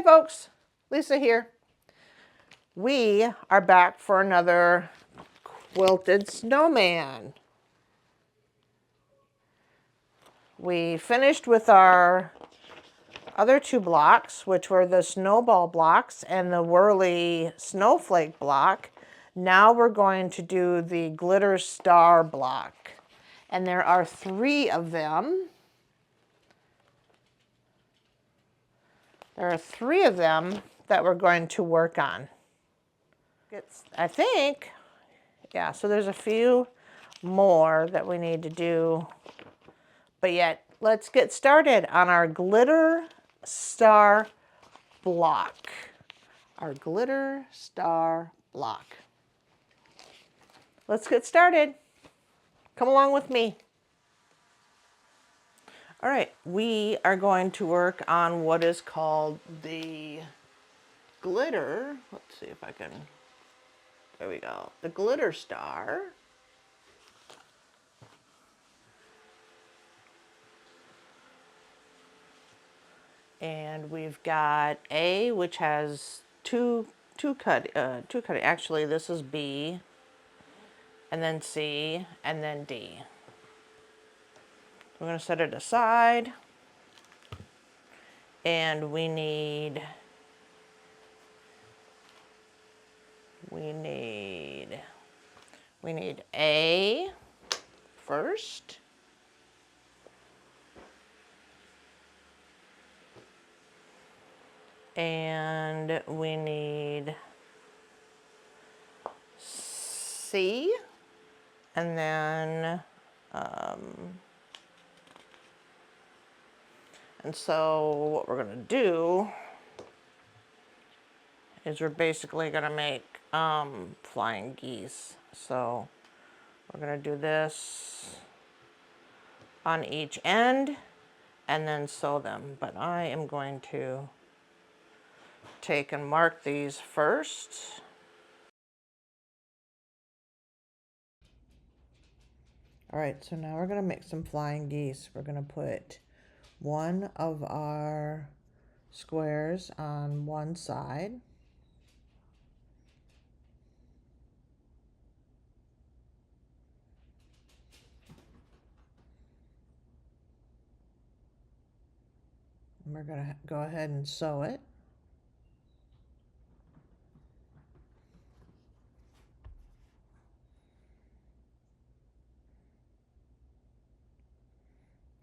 folks, Lisa here. We are back for another Quilted Snowman. We finished with our other two blocks, which were the snowball blocks and the whirly snowflake block. Now we're going to do the glitter star block. And there are 3 of them. There are 3 of them that we're going to work on. I think, yeah, so there's a few more that we need to do. But yet, let's get started on our glitter star block. Our glitter star block. Let's get started. Come along with me. All right, we are going to work on what is called the glitter. Let's see if I can, there we go. The glitter star. And we've got A, which has two cutting. Actually, this is B, and then C, and then D. We're going to set it aside, and we need A first. And we need C, and then, and so what we're gonna do is we're basically gonna make flying geese. So we're gonna do this on each end and then sew them. But I am going to take and mark these first. All right, so now we're gonna make some flying geese. We're gonna put one of our squares on one side. And we're gonna go ahead and sew it.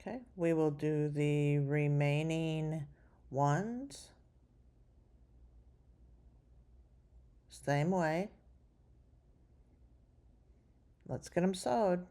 Okay, we will do the remaining ones same way. Let's get them sewed.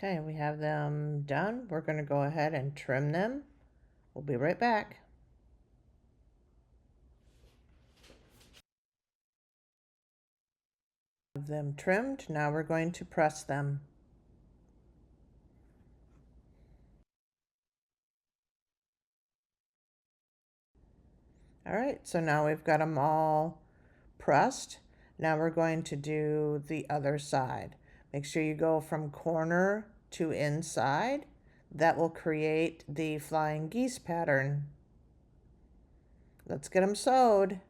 Okay, we have them done. We're going to go ahead and trim them. We'll be right back. Have them trimmed. Now we're going to press them. All right, so now we've got them all pressed. Now we're going to do the other side. Make sure you go from corner to inside. That will create the flying geese pattern. Let's get them sewed.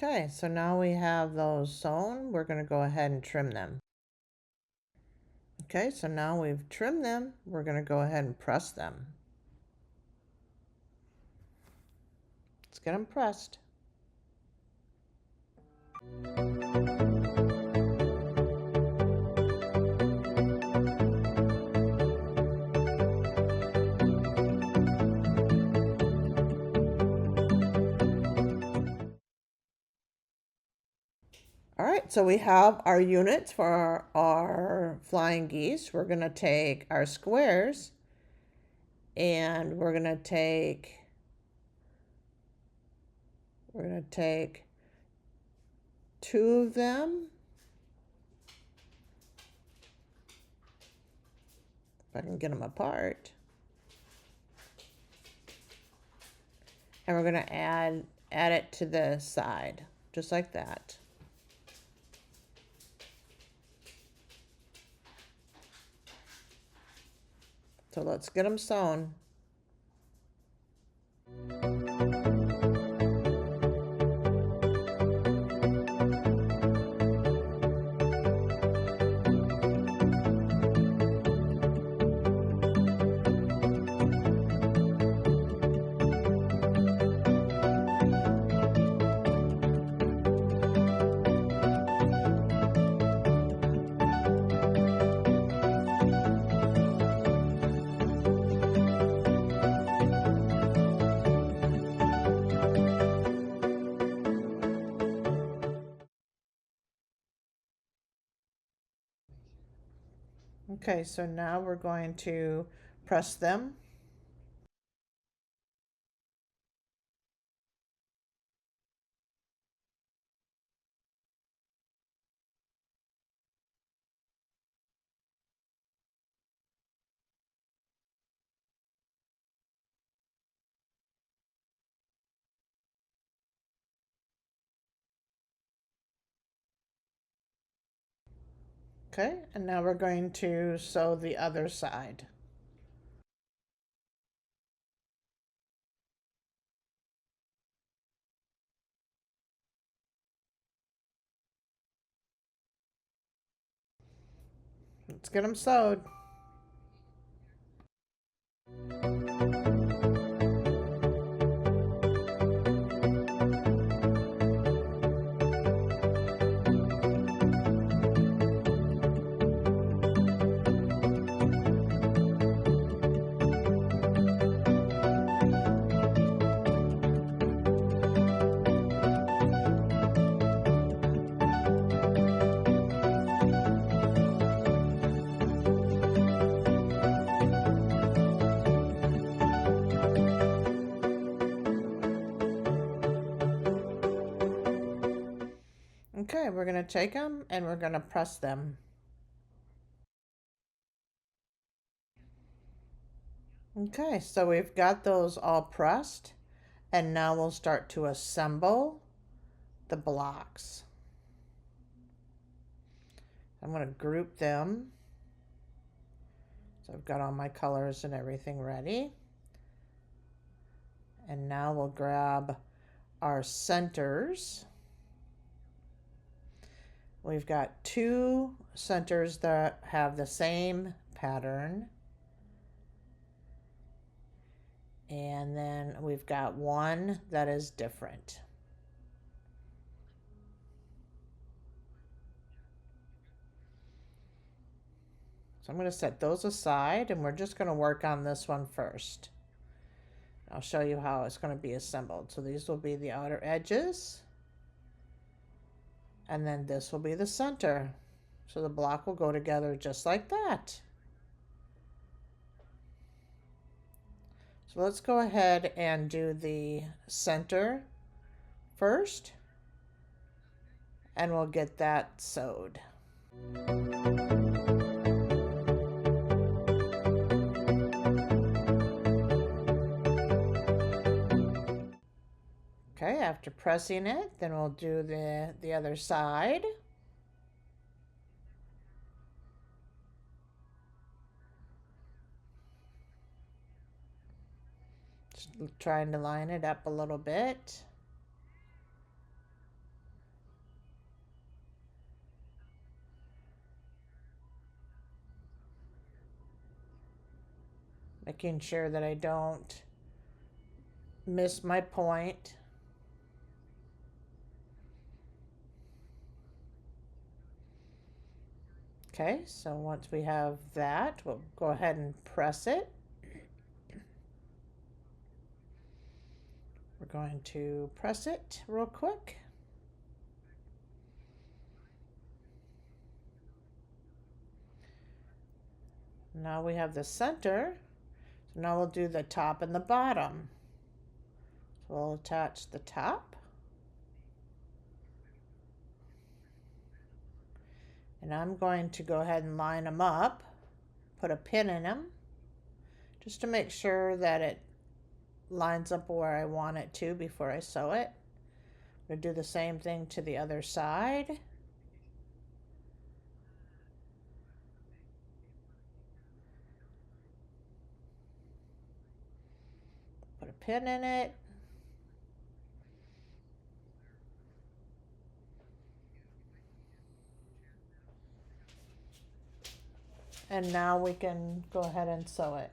Okay, so now we have those sewn. We're going to go ahead and trim them. Okay, so now we've trimmed them. We're going to go ahead and press them. Let's get them pressed. All right, so we have our units for our flying geese. We're going to take our squares and we're going to take two of them. If I can get them apart. And we're going to add it to the side, just like that. So let's get them sewn. Okay, so now we're going to press them. Okay, and now we're going to sew the other side. Let's get them sewed. Okay, we're going to take them and we're going to press them. Okay, so we've got those all pressed, and now we'll start to assemble the blocks. I'm going to group them. So I've got all my colors and everything ready. And now we'll grab our centers. We've got 2 centers that have the same pattern. And then we've got 1 that is different. So I'm going to set those aside, and we're just going to work on this one first. I'll show you how it's going to be assembled. So these will be the outer edges, and then this will be the center. So the block will go together just like that. So let's go ahead and do the center first, and we'll get that sewed. Okay, after pressing it, then we'll do the other side. Just trying to line it up a little bit. Making sure that I don't miss my point. Okay, so once we have that, we'll go ahead and press it. We're going to press it real quick. Now we have the center. So now we'll do the top and the bottom. So we'll attach the top. And I'm going to go ahead and line them up, put a pin in them, just to make sure that it lines up where I want it to before I sew it. We'll do the same thing to the other side. Put a pin in it. And now we can go ahead and sew it.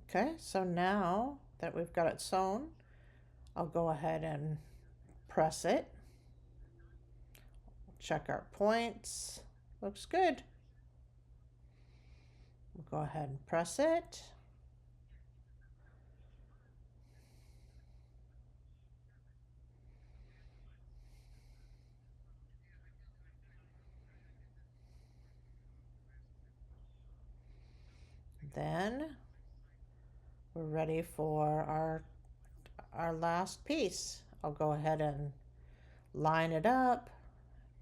Okay, so now that we've got it sewn, I'll go ahead and press it. Check our points. Looks good. We'll go ahead and press it. Then we're ready for our last piece. I'll go ahead and line it up,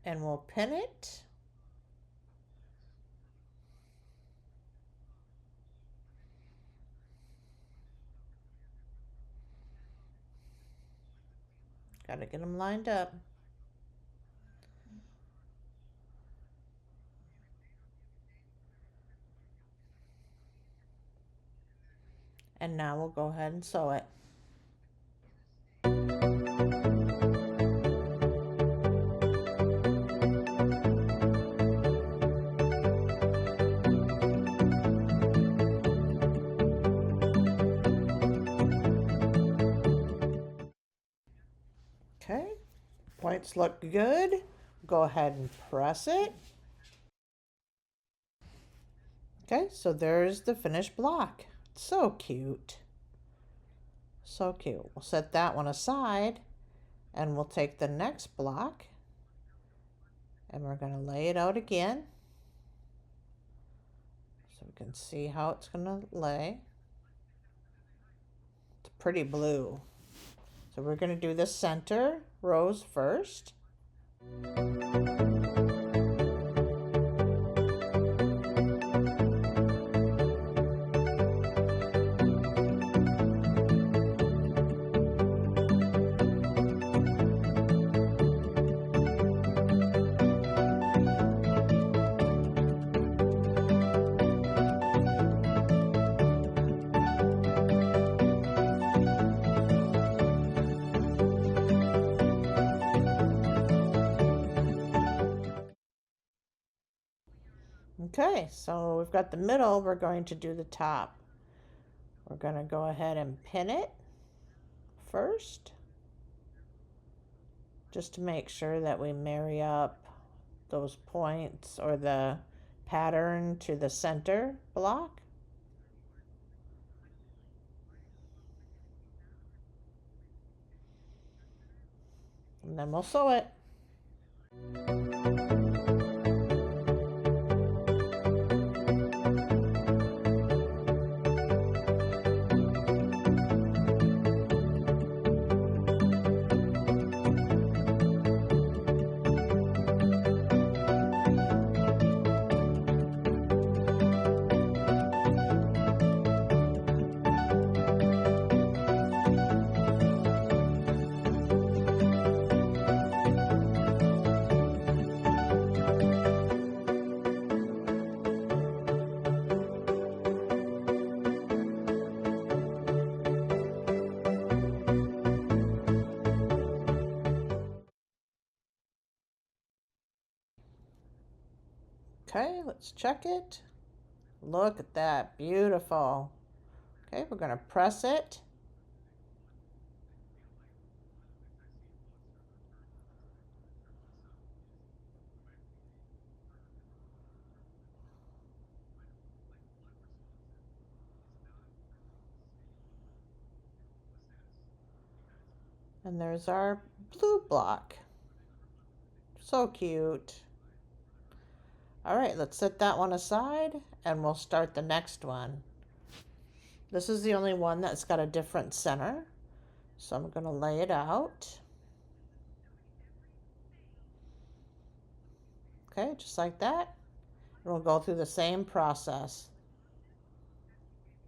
and we'll pin it. Got to get them lined up. And now we'll go ahead and sew it. Okay, points look good. Go ahead and press it. Okay, so there's the finished block. So cute. So cute. We'll set that one aside, and we'll take the next block, and we're going to lay it out again. can see how it's gonna lay. It's pretty blue. So we're gonna do the center rows first. Okay, so we've got the middle, we're going to do the top. We're going to go ahead and pin it first, just to make sure that we marry up those points or the pattern to the center block. And then we'll sew it. Okay, let's check it. Look at that, beautiful. Okay, we're going to press it. And there's our blue block. So cute. All right, let's set that one aside and we'll start the next one. This is the only one that's got a different center. So I'm going to lay it out. Okay, just like that. And we'll go through the same process.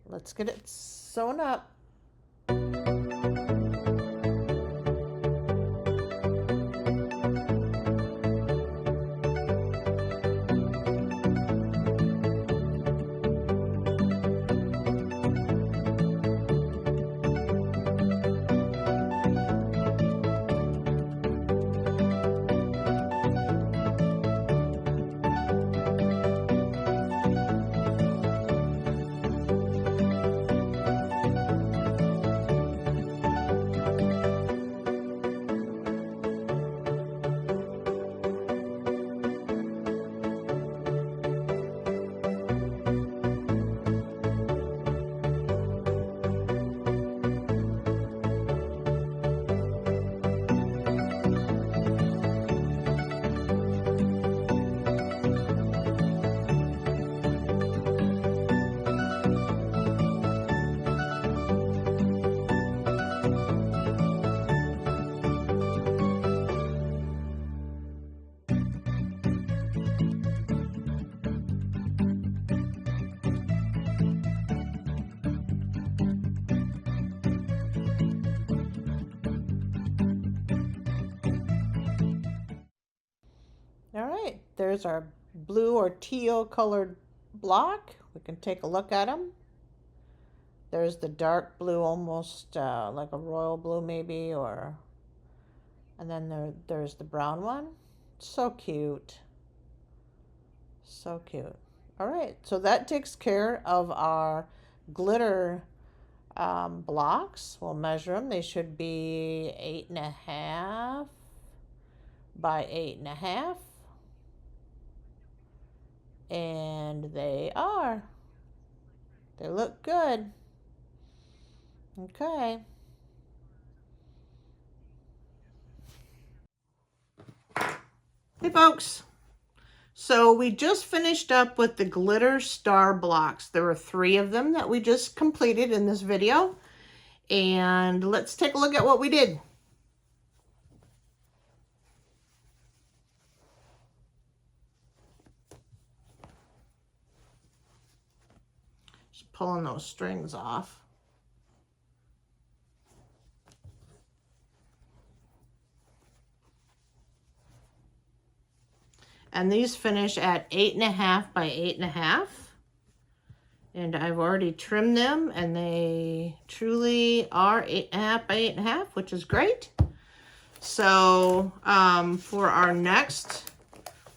Let's get it sewn up. All right, there's our blue or teal colored block. We can take a look at them. There's the dark blue, almost like a royal blue maybe, and then there's the brown one. So cute. So cute. All right, so that takes care of our glitter blocks. We'll measure them. They should be 8.5 by 8.5. And they are. They look good. Okay. Hey folks. So we just finished up with the glitter star blocks. There were 3 of them that we just completed in this video. And let's take a look at what we did. Just pulling those strings off. And these finish at 8.5 by 8.5. And I've already trimmed them, and they truly are 8.5 by 8.5, which is great. So for our next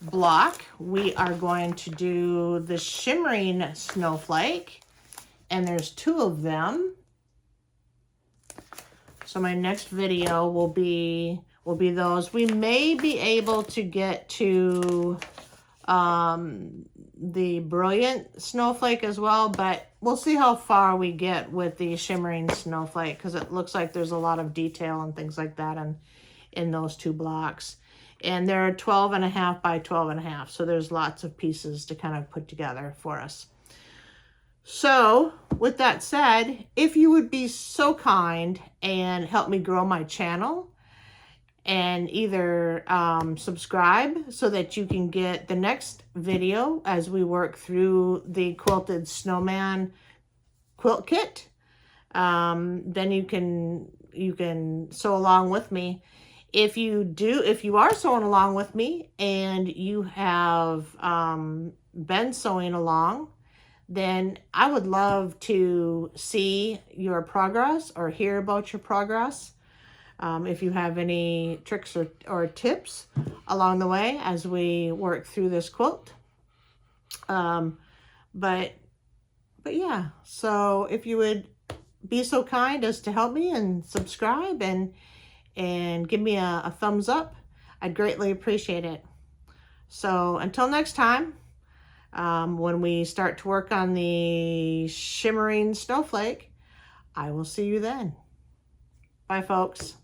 block, we are going to do the shimmering snowflake, and there's 2 of them. So my next video will be those. We may be able to get to the brilliant snowflake as well, but we'll see how far we get with the shimmering snowflake, because it looks like there's a lot of detail and things like that in those 2 blocks. And they're 12.5 by 12.5, so there's lots of pieces to kind of put together for us. So with that said, if you would be so kind and help me grow my channel, and either subscribe so that you can get the next video as we work through the Quilted Snowman quilt kit. Then you can sew along with me. If you are sewing along with me and you have been sewing along, then I would love to see your progress or hear about your progress. If you have any tricks or tips along the way as we work through this quilt. But yeah, so if you would be so kind as to help me and subscribe and give me a thumbs up, I'd greatly appreciate it. So until next time, when we start to work on the shimmering snowflake, I will see you then. Bye, folks.